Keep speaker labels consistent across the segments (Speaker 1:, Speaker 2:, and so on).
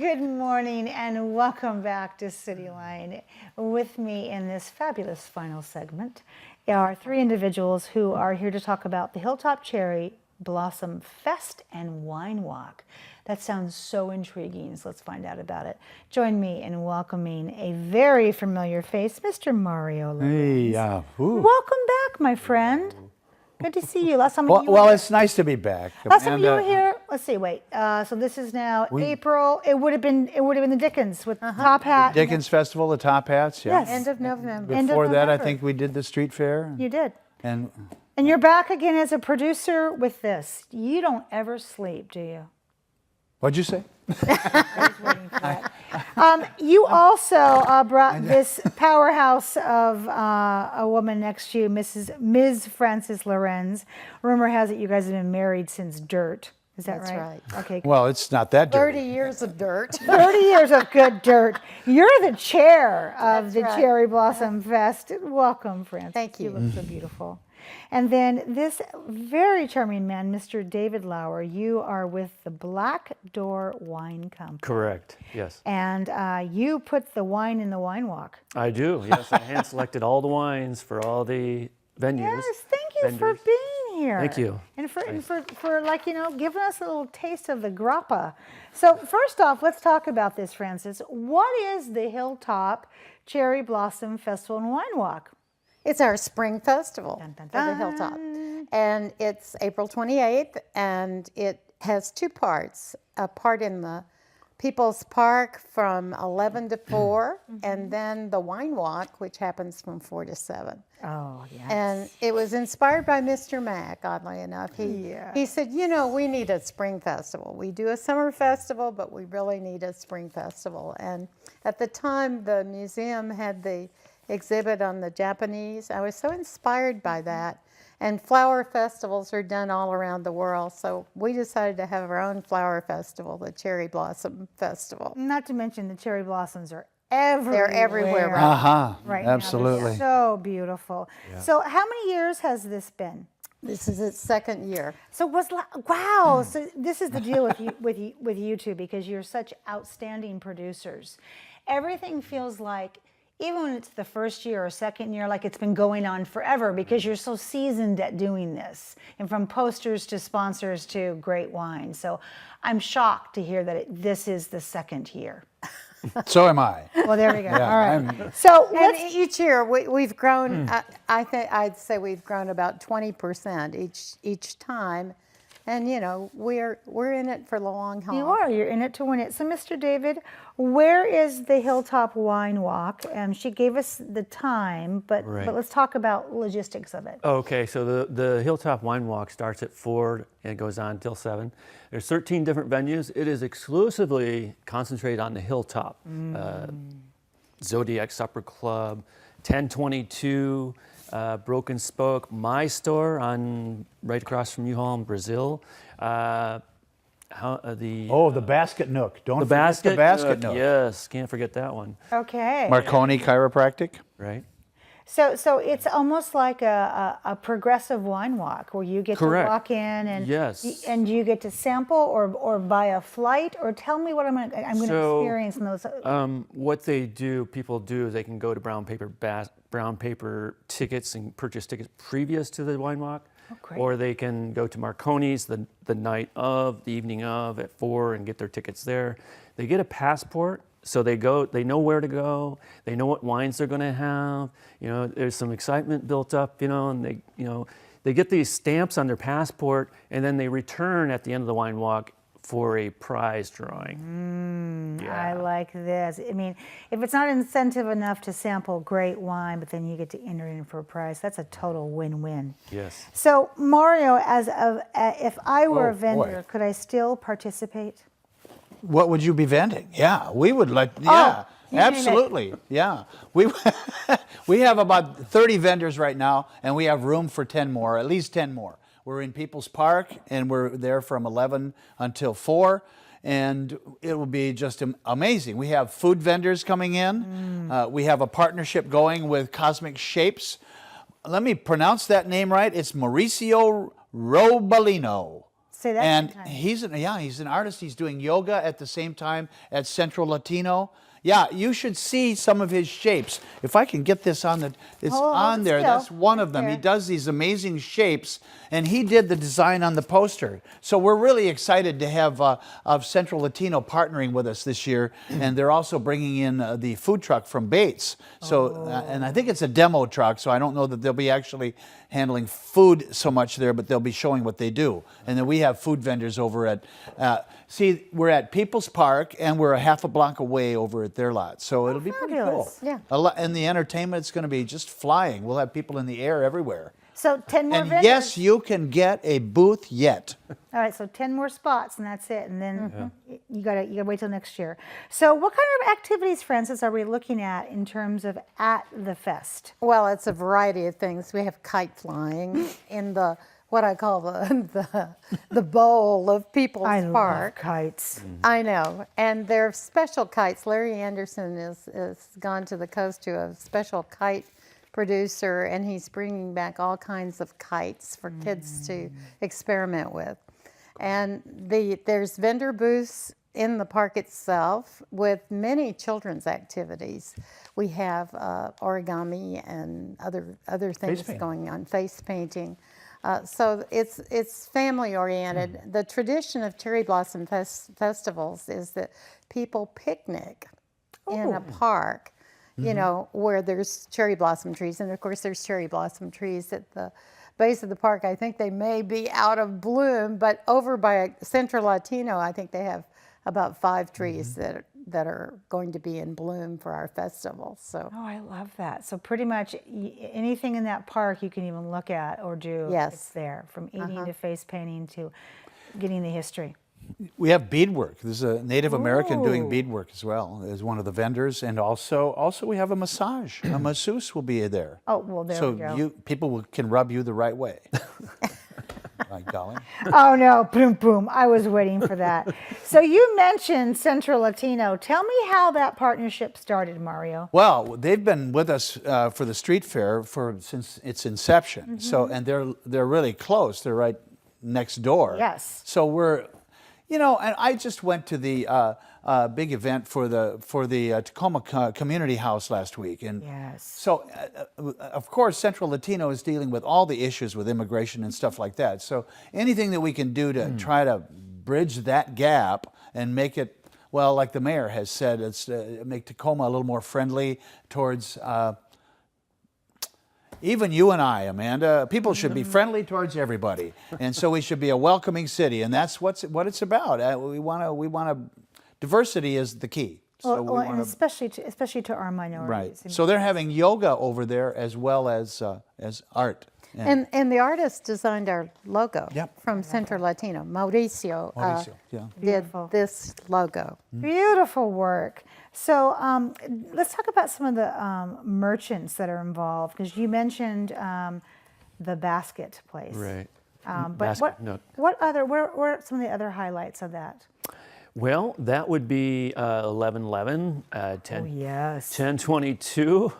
Speaker 1: Good morning and welcome back to CityLine. With me in this fabulous final segment are three individuals who are here to talk about the Hilltop Cherry Blossom Fest and Wine Walk. That sounds so intriguing, so let's find out about it. Join me in welcoming a very familiar face, Mr. Mario Lorenz.
Speaker 2: Hey,
Speaker 1: Welcome back, my friend. Good to see you. Last time
Speaker 2: well, it's nice to be back.
Speaker 1: Last time you were here, let's see, wait. So this is now April. It would have been the Dickens with Top Hat.
Speaker 2: Dickens Festival, the Top Hats, yeah.
Speaker 1: Yes.
Speaker 3: End of November.
Speaker 2: Before that, I think we did the street fair.
Speaker 1: You did.
Speaker 2: And
Speaker 1: you're back again as a producer with this. You don't ever sleep, do you?
Speaker 2: what'd you say?
Speaker 1: I was waiting for that. You also brought this powerhouse of a woman next to you, Ms. Frances Lorenz. Rumor has it you guys have been married since dirt. Is that
Speaker 3: That's right.
Speaker 1: Okay.
Speaker 2: Well, it's not that dirty.
Speaker 3: 30 years of dirt.
Speaker 1: 30 years of good dirt. You're the chair of
Speaker 3: That's
Speaker 1: the
Speaker 3: right.
Speaker 1: Cherry Blossom Fest. Welcome, Frances.
Speaker 3: Thank you.
Speaker 1: You look so beautiful. And then this very charming man, Mr. David Lower, you are with the Black Door Wine Company.
Speaker 4: Correct, yes.
Speaker 1: And you put the wine in the wine walk.
Speaker 4: I do, yes. I hand-selected all the wines for all the venues.
Speaker 1: Yes, thank you for
Speaker 4: vendors.
Speaker 1: being here.
Speaker 4: Thank you.
Speaker 1: And for like, giving us a little taste of the grappa. So first off, let's talk about this, Frances. What is the Hilltop Cherry Blossom Festival and Wine Walk?
Speaker 3: It's our spring festival
Speaker 1: Dun, dun,
Speaker 3: for the Hilltop. And it's April 28th, and it has two parts. A part in the People's Park from 11 to 4, and then the wine walk, which happens from 4 to 7.
Speaker 1: Oh, yes.
Speaker 3: And it was inspired by Mr. Mack, oddly enough. He said, we need a spring festival. We do a summer festival, but we really need a spring festival. And at the time, the museum had the exhibit on the Japanese. I was so inspired by that. And flower festivals are done all around the world. So we decided to have our own flower festival, the Cherry Blossom Festival.
Speaker 1: Not to mention the cherry blossoms are everywhere.
Speaker 3: They're everywhere right
Speaker 1: right
Speaker 2: absolutely.
Speaker 1: now. They're so beautiful.
Speaker 2: Yeah.
Speaker 1: So how many years has this been?
Speaker 3: This is its second year.
Speaker 1: So wow. So this is the deal with you two, because you're such outstanding producers. Everything feels like, even when it's the first year or second year, like it's been going on forever, because you're so seasoned at doing this, and from posters to sponsors to great wine. So I'm shocked to hear that this is the second year.
Speaker 2: So am I.
Speaker 1: Well, there we go.
Speaker 2: Yeah,
Speaker 1: All right. So
Speaker 3: And each year we've grown. I'd say we've grown about 20% each time, and we're in it for the long haul.
Speaker 1: You're in it to win it. So, Mr. David, where is the Hilltop Wine Walk? She gave us the time, but let's talk about logistics of it.
Speaker 4: Okay, so the Hilltop Wine Walk starts at 4 and it goes on until 7. There's 13 different venues. It is exclusively concentrated on the Hilltop. Zodiac Supper Club, 1022, Broken Spoke, my store right across from U-Haul in Brazil.
Speaker 2: The Basket Nook. Don't forget the Basket Nook.
Speaker 4: Yes, can't forget that one.
Speaker 1: Okay.
Speaker 2: Marconi Chiropractic.
Speaker 4: Right.
Speaker 1: So it's almost like a progressive wine walk where you get
Speaker 4: Correct.
Speaker 1: to walk in and
Speaker 4: Yes.
Speaker 1: you get to sample or buy a flight, or tell me what I'm going to experience in those.
Speaker 4: What people do, they can go to brown paper tickets and purchase tickets previous to the wine walk.
Speaker 1: Oh, great.
Speaker 4: Or they can go to Marconi's the evening of at 4 and get their tickets there. They get a passport, so they know where to go, they know what wines they're gonna have. There's some excitement built up, and they get these stamps on their passport, and then they return at the end of the wine walk for a prize drawing.
Speaker 1: I like this. I mean, if it's not incentive enough to sample great wine, but then you get to enter in for a prize, that's a total win-win.
Speaker 4: Yes.
Speaker 1: So Mario, if I were a vendor,
Speaker 2: boy.
Speaker 1: could I still participate?
Speaker 2: What would you be vending? Yeah, we would like. Yeah,
Speaker 1: you name it.
Speaker 2: absolutely. Yeah, we have about 30 vendors right now, and we have room for 10 more, at least 10 more. We're in People's Park, and we're there from 11 until 4, and it will be just amazing. We have food vendors coming in. We have a partnership going with Cosmic Shapes. Let me pronounce that name right. It's Mauricio Robalino.
Speaker 1: Say that
Speaker 2: And
Speaker 1: sometime.
Speaker 2: he's an artist. He's doing yoga at the same time at Central Latino. Yeah, you should see some of his shapes. If I can get this on it's
Speaker 1: Hold
Speaker 2: on
Speaker 1: it
Speaker 2: there.
Speaker 1: still.
Speaker 2: That's one of
Speaker 1: Right
Speaker 2: them. He
Speaker 1: there.
Speaker 2: does these amazing shapes, and he did the design on the poster. So we're really excited to have of Central Latino partnering with us this year, and they're also bringing in the food truck from Bates. So, and I think it's a demo truck, so I don't know that they'll be actually handling food so much there, but they'll be showing what they do. And then we have food vendors over at, we're at People's Park, and we're a half a block away over at their lot. So it'll be pretty cool.
Speaker 1: fabulous.
Speaker 3: Yeah.
Speaker 2: And the entertainment's going to be just flying. We'll have people in the air everywhere.
Speaker 1: So 10 more
Speaker 2: And
Speaker 1: vendors.
Speaker 2: yes, you can get a booth yet.
Speaker 1: All right, so 10 more spots and that's it. And then you gotta wait till next year. So what kind of activities, Francis, are we looking at in terms of at the fest?
Speaker 3: Well, it's a variety of things. We have kite flying in the what I call the bowl of People's
Speaker 1: I love
Speaker 3: Park.
Speaker 1: kites.
Speaker 3: I know, and they're special kites. Larry Anderson is gone to the coast to a special kite producer, and he's bringing back all kinds of kites for kids to experiment with. And there's vendor booths in the park itself with many children's activities. We have origami and other things
Speaker 2: painting.
Speaker 3: going on, face painting. So it's family oriented. The tradition of cherry blossom festivals is that people picnic in a park, you know, where there's cherry blossom trees. And of course there's cherry blossom trees at the base of the park. I think they may be out of bloom, but over by Central Latino, I think they have about 5 trees that are going to be in bloom for our festival. So
Speaker 1: Oh, I love that. So pretty much anything in that park you can even look at or do,
Speaker 3: Yes.
Speaker 1: it's there. From eating to face painting to getting the history.
Speaker 2: We have beadwork. There's a Native American doing
Speaker 1: Ooh.
Speaker 2: beadwork as well as one of the vendors, and also we have a massage. A masseuse will be there.
Speaker 1: Oh, well, there
Speaker 2: so
Speaker 1: we go.
Speaker 2: People can rub you the right way. Right, Colin?
Speaker 1: Oh no, boom, boom. I was waiting for that. So you mentioned Central Latino. Tell me how that partnership started, Mario.
Speaker 2: Well, they've been with us for the street fair since its inception. So, and they're really close. They're right next door.
Speaker 1: Yes.
Speaker 2: So we're, and I just went to the big event for the Tacoma Community House last week, and
Speaker 1: Yes.
Speaker 2: so of course Central Latino is dealing with all the issues with immigration and stuff like that. So anything that we can do to try to bridge that gap and make it, well, like the mayor has said, it's make Tacoma a little more friendly towards. Even you and I, Amanda, people should be friendly towards everybody, and so we should be a welcoming city, and that's what it's about. We want to. Diversity is the key. So
Speaker 1: Well,
Speaker 2: we
Speaker 1: and
Speaker 2: want
Speaker 1: especially to our minorities.
Speaker 2: right. So they're having yoga over there as well as art.
Speaker 3: and the artist designed our logo
Speaker 2: Yep.
Speaker 3: from Central Latino. Mauricio,
Speaker 2: Mauricio, yeah.
Speaker 3: did
Speaker 1: Beautiful.
Speaker 3: this logo.
Speaker 1: Beautiful work. So let's talk about some of the merchants that are involved, because you mentioned the basket place.
Speaker 4: Right.
Speaker 1: But
Speaker 4: Basket Nook.
Speaker 1: what other? Where are some of the other highlights of that?
Speaker 4: Well, that would be 1111, 10,
Speaker 1: Oh yes.
Speaker 4: 1022,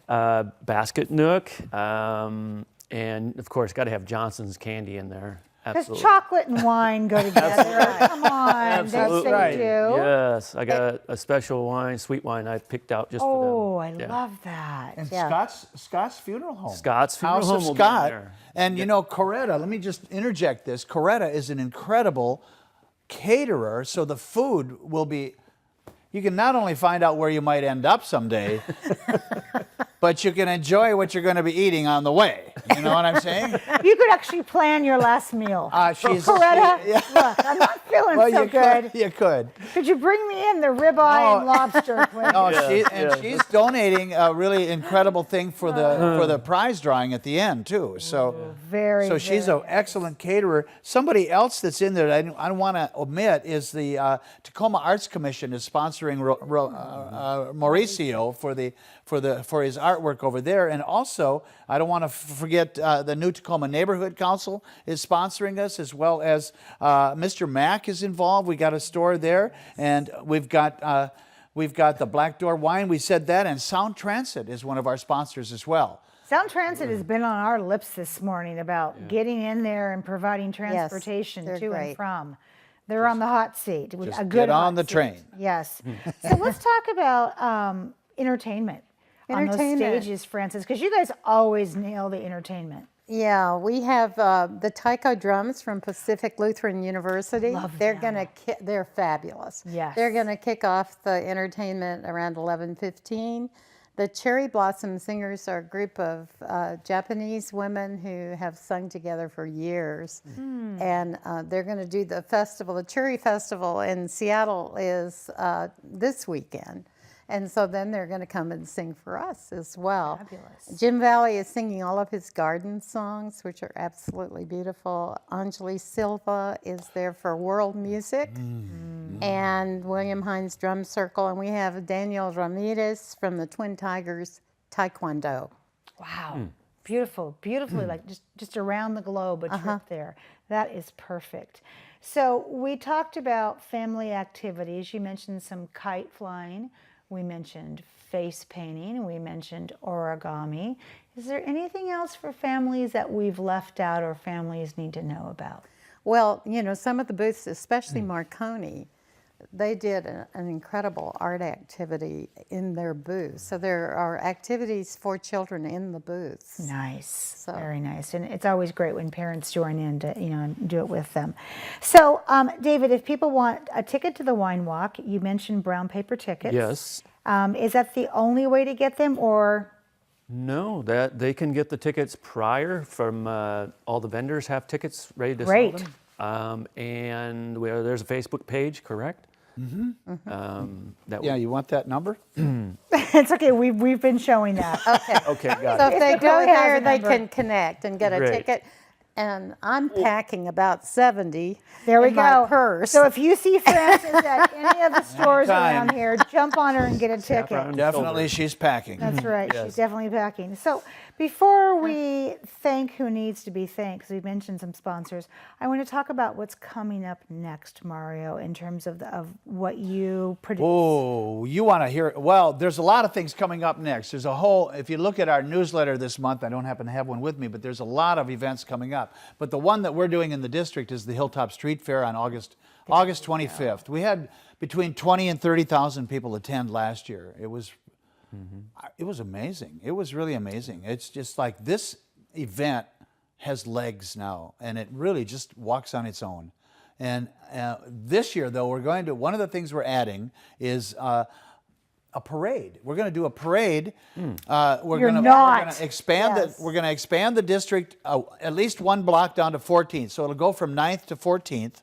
Speaker 4: Basket Nook, and of course, got to have Johnson's Candy in there.
Speaker 1: Because
Speaker 4: Absolutely.
Speaker 1: chocolate and wine go together. Come on,
Speaker 2: Absolutely
Speaker 1: they
Speaker 2: right.
Speaker 1: do.
Speaker 4: Yes, I got a special wine, sweet wine I picked out just for them.
Speaker 1: Oh, I
Speaker 4: Yeah.
Speaker 1: love that.
Speaker 2: And
Speaker 3: Yeah.
Speaker 2: Scott's Funeral Home.
Speaker 4: Scott's Funeral
Speaker 2: House
Speaker 4: Home
Speaker 2: of
Speaker 4: will be in
Speaker 2: Scott.
Speaker 4: there.
Speaker 2: And Coretta, let me just interject this. Coretta is an incredible caterer, so the food will be, you can not only find out where you might end up someday, but you can enjoy what you're going to be eating on the way. You know what I'm saying?
Speaker 1: You could actually plan your last meal. Coretta, look, I'm not feeling
Speaker 2: Well,
Speaker 1: so
Speaker 2: you
Speaker 1: good.
Speaker 2: could. You could.
Speaker 1: Could you bring me in the ribeye and lobster, please?
Speaker 2: No, she's donating a really incredible thing for the prize drawing at the end too. So
Speaker 1: Very,
Speaker 2: so she's
Speaker 1: very
Speaker 2: an excellent caterer. Somebody else that's in there that I don't want to omit is the Tacoma Arts Commission is sponsoring Mauricio for his artwork over there, and also I don't want to forget the New Tacoma Neighborhood Council is sponsoring us, as well as Mr. Mack is involved. We got a store there, and we've got the Black Door Wine. We said that, and Sound Transit is one of our sponsors as well.
Speaker 1: Sound Transit has been on our lips this morning about getting in there and providing transportation
Speaker 3: they're
Speaker 1: to and
Speaker 3: great.
Speaker 1: from. They're on the hot seat. A
Speaker 2: just
Speaker 1: good
Speaker 2: get on
Speaker 1: hot
Speaker 2: the
Speaker 1: seat.
Speaker 2: train.
Speaker 1: Yes. So let's talk about entertainment on those
Speaker 3: Entertainment.
Speaker 1: stages, Francis, because you guys always nail the entertainment.
Speaker 3: Yeah, we have the taiko drums from Pacific Lutheran University.
Speaker 1: Love
Speaker 3: they're
Speaker 1: them.
Speaker 3: gonna they're fabulous.
Speaker 1: Yes.
Speaker 3: They're gonna kick off the entertainment around 11:15. The Cherry Blossom Singers are a group of Japanese women who have sung together for years, and they're going to do the festival. The Cherry Festival in Seattle is this weekend. And so then they're going to come and sing for us as well.
Speaker 1: Fabulous.
Speaker 3: Jim Valley is singing all of his garden songs, which are absolutely beautiful. Anjali Silva is there for world music. And William Hines Drum Circle. And we have Daniel Ramirez from the Twin Tigers Taekwondo.
Speaker 1: Wow. Beautiful, beautifully, like just around the globe, a trip there. That is perfect. So we talked about family activities. You mentioned some kite flying. We mentioned face painting. We mentioned origami. Is there anything else for families that we've left out or families need to know about?
Speaker 3: Well, you know, some of the booths, especially Marconi, they did an incredible art activity in their booth. So there are activities for children in the booths.
Speaker 1: Nice,
Speaker 3: So-
Speaker 1: very nice. And it's always great when parents join in to, and do it with them. So, David, if people want a ticket to the wine walk, you mentioned brown paper tickets.
Speaker 4: Yes.
Speaker 1: Is that the only way to get them, or?
Speaker 4: No, that they can get the tickets prior from all the vendors have tickets ready to
Speaker 1: Great.
Speaker 4: sell them. And there's a Facebook page, correct? That
Speaker 2: Yeah, you want that number?
Speaker 1: It's okay, we've been showing that.
Speaker 4: Okay, got
Speaker 3: So
Speaker 4: it.
Speaker 3: if they
Speaker 1: Facebook
Speaker 3: go
Speaker 1: really has
Speaker 3: there,
Speaker 1: a
Speaker 3: they
Speaker 1: number.
Speaker 3: can connect and get a
Speaker 4: Great.
Speaker 3: ticket. And I'm packing about 70
Speaker 1: There we
Speaker 3: in my
Speaker 1: go.
Speaker 3: purse.
Speaker 1: So if you see Frances at any of the stores
Speaker 2: Anytime.
Speaker 1: around here, jump on her and get a ticket.
Speaker 4: Saffron.
Speaker 2: Definitely, she's packing.
Speaker 1: That's right. She's definitely packing. So before we thank who needs to be thanked, because we mentioned some sponsors, I want to talk about what's coming up next, Mario, in terms of what you produce.
Speaker 2: Oh, you want to hear it? Well, there's a lot of things coming up next. There's a whole, if you look at our newsletter this month, I don't happen to have one with me, but there's a lot of events coming up. But the one that we're doing in the district is the Hilltop Street Fair on August 25th. We had between 20 and 30,000 people attend last year. It was amazing. It was really amazing. It's just like this event has legs now, and it really just walks on its own. And this year, though, one of the things we're adding is a parade. We're going to do a parade. We're going to expand
Speaker 1: Yes.
Speaker 2: we're going to expand the district at least one block down to 14th. So it'll go from 9th to 14th.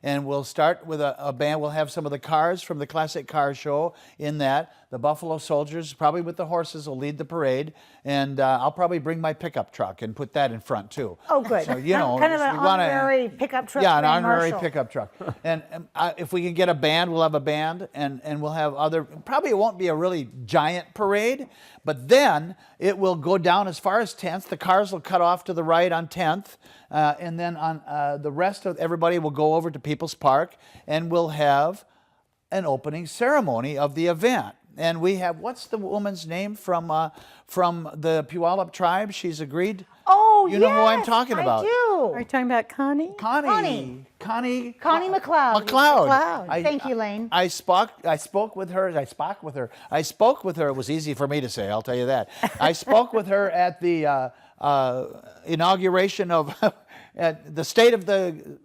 Speaker 2: And we'll start with a band. We'll have some of the cars from the Classic Car Show in that. The Buffalo Soldiers, probably with the horses, will lead the parade. And I'll probably bring my pickup truck and put that in front, too.
Speaker 1: Oh, good.
Speaker 2: So, you know,
Speaker 1: kind of an
Speaker 2: we wanna-
Speaker 1: honorary pickup truck.
Speaker 2: Yeah, an
Speaker 1: Grand
Speaker 2: honorary
Speaker 1: Marshal.
Speaker 2: pickup truck. And if we can get a band, we'll have a band, and we'll have other. Probably it won't be a really giant parade, but then it will go down as far as 10th. The cars will cut off to the right on 10th, and then on the rest of everybody will go over to People's Park, and we'll have an opening ceremony of the event. And we have, what's the woman's name from the Puyallup tribe? She's agreed.
Speaker 1: Oh,
Speaker 2: You know who I'm
Speaker 1: yes,
Speaker 2: talking about.
Speaker 1: I
Speaker 3: Are you
Speaker 1: do.
Speaker 3: talking about Connie?
Speaker 2: Connie
Speaker 1: Connie McLeod.
Speaker 3: McLeod.
Speaker 1: Thank you, Lane.
Speaker 2: I spoke with her. It was easy for me to say, I'll tell you that. I spoke with her at the inauguration of at the state of the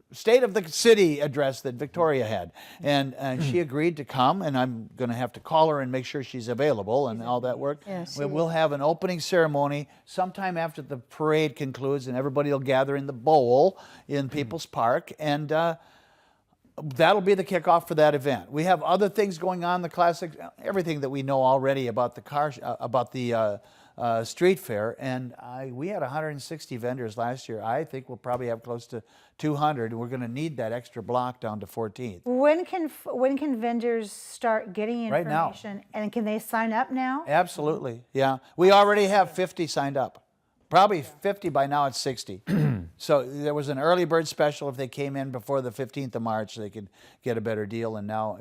Speaker 2: city address that Victoria had, and she agreed to come. And I'm going to have to call her and make sure she's available and all that work.
Speaker 3: Yeah, she
Speaker 2: We'll have an opening ceremony sometime after the parade concludes, and everybody will gather in the bowl in People's Park, and that'll be the kickoff for that event. We have other things going on. The classic, everything that we know already about the street fair, and we had 160 vendors last year. I think we'll probably have close to 200. We're going to need that extra block down to 14th.
Speaker 1: When can vendors start getting
Speaker 2: Right now.
Speaker 1: information? And can they sign up now?
Speaker 2: Absolutely, yeah. We already have 50 signed up. Probably 50 by now. It's 60. So there was an early bird special. If they came in before the 15th of March, they could get a better deal, and now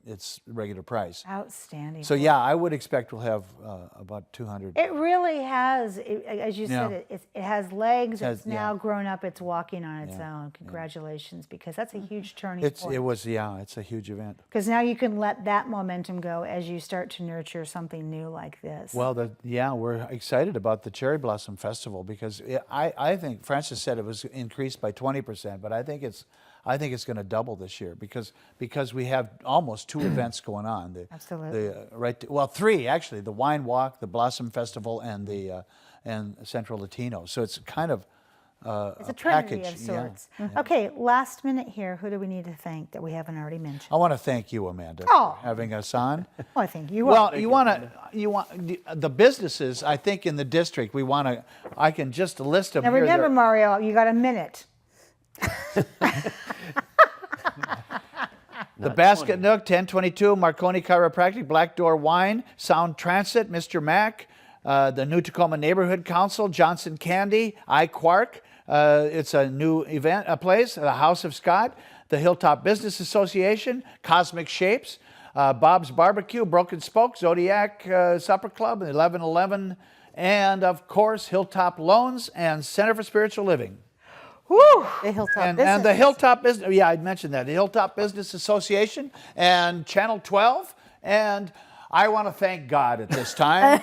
Speaker 2: it's regular price.
Speaker 1: Outstanding.
Speaker 2: So yeah, I would expect we'll have about 200.
Speaker 1: It really has, as you said,
Speaker 2: Yeah.
Speaker 1: it has legs.
Speaker 2: Has-
Speaker 1: It's now
Speaker 2: yeah.
Speaker 1: grown up. It's walking on its
Speaker 2: Yeah,
Speaker 1: own. Congratulations, because that's a huge turning
Speaker 2: It's
Speaker 1: point.
Speaker 2: it's a huge event.
Speaker 1: Because now you can let that momentum go as you start to nurture something new like this.
Speaker 2: Well, we're excited about the Cherry Blossom Festival because I think Francis said it was increased by 20%, but I think it's going to double this year because we have almost 2 events going on.
Speaker 1: Absolutely.
Speaker 2: Well, 3 actually: the Wine Walk, the Blossom Festival, and the and Central Latino. So it's kind of
Speaker 1: it's a trinity
Speaker 2: package.
Speaker 1: of sorts. Okay, last minute here. Who do we need to thank that we haven't already mentioned?
Speaker 2: I want to thank you, Amanda,
Speaker 1: Oh.
Speaker 2: for having us on.
Speaker 1: Well, I think you are.
Speaker 2: Well, you want the businesses. I think in the district, we want to. I can just list them
Speaker 1: Now
Speaker 2: here.
Speaker 1: remember,
Speaker 2: They're-
Speaker 1: Mario, you got a minute.
Speaker 2: The Basket Nook, 1022, Marconi Chiropractic, Black Door Wine, Sound Transit, Mr. Mac, the New Tacoma Neighborhood Council, Johnson Candy, iQuark. It's a new event, a place, the House of Scott, the Hilltop Business Association, Cosmic Shapes, Bob's Barbecue, Broken Spoke, Zodiac Supper Club, 1111, and of course, Hilltop Loans and Center for Spiritual Living.
Speaker 1: Whew.
Speaker 3: The Hilltop
Speaker 2: And
Speaker 3: Business.
Speaker 2: the Hilltop Business, yeah, I mentioned that. The Hilltop Business Association and Channel 12. And I want to thank God at this time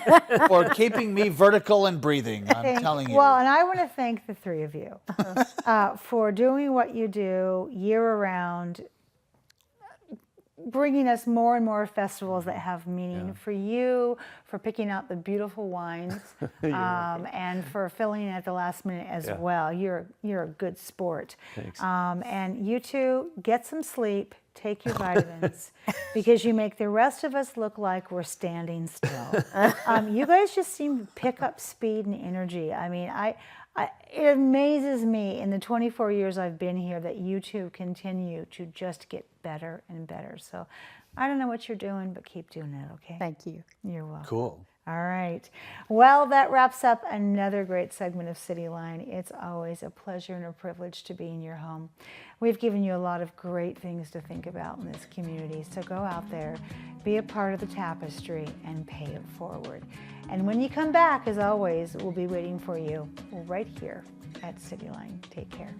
Speaker 2: for keeping me vertical and breathing. I'm telling you.
Speaker 1: Well, and I want to thank the 3 of you for doing what you do year round, bringing us more and more festivals that have meaning. For you, for picking out the beautiful wines, and for filling in at the last minute as well. You're a good sport.
Speaker 4: Thanks.
Speaker 1: And you two, get some sleep. Take your vitamins because you make the rest of us look like we're standing still. You guys just seem to pick up speed and energy. I mean, it amazes me in the 24 years I've been here that you two continue to just get better and better. So I don't know what you're doing, but keep doing it, okay?
Speaker 3: Thank you.
Speaker 1: You're welcome.
Speaker 2: Cool.
Speaker 1: All right. Well, that wraps up another great segment of CityLine. It's always a pleasure and a privilege to be in your home. We've given you a lot of great things to think about in this community. So go out there, be a part of the tapestry, and pay it forward. And when you come back, as always, we'll be waiting for you right here at CityLine. Take care.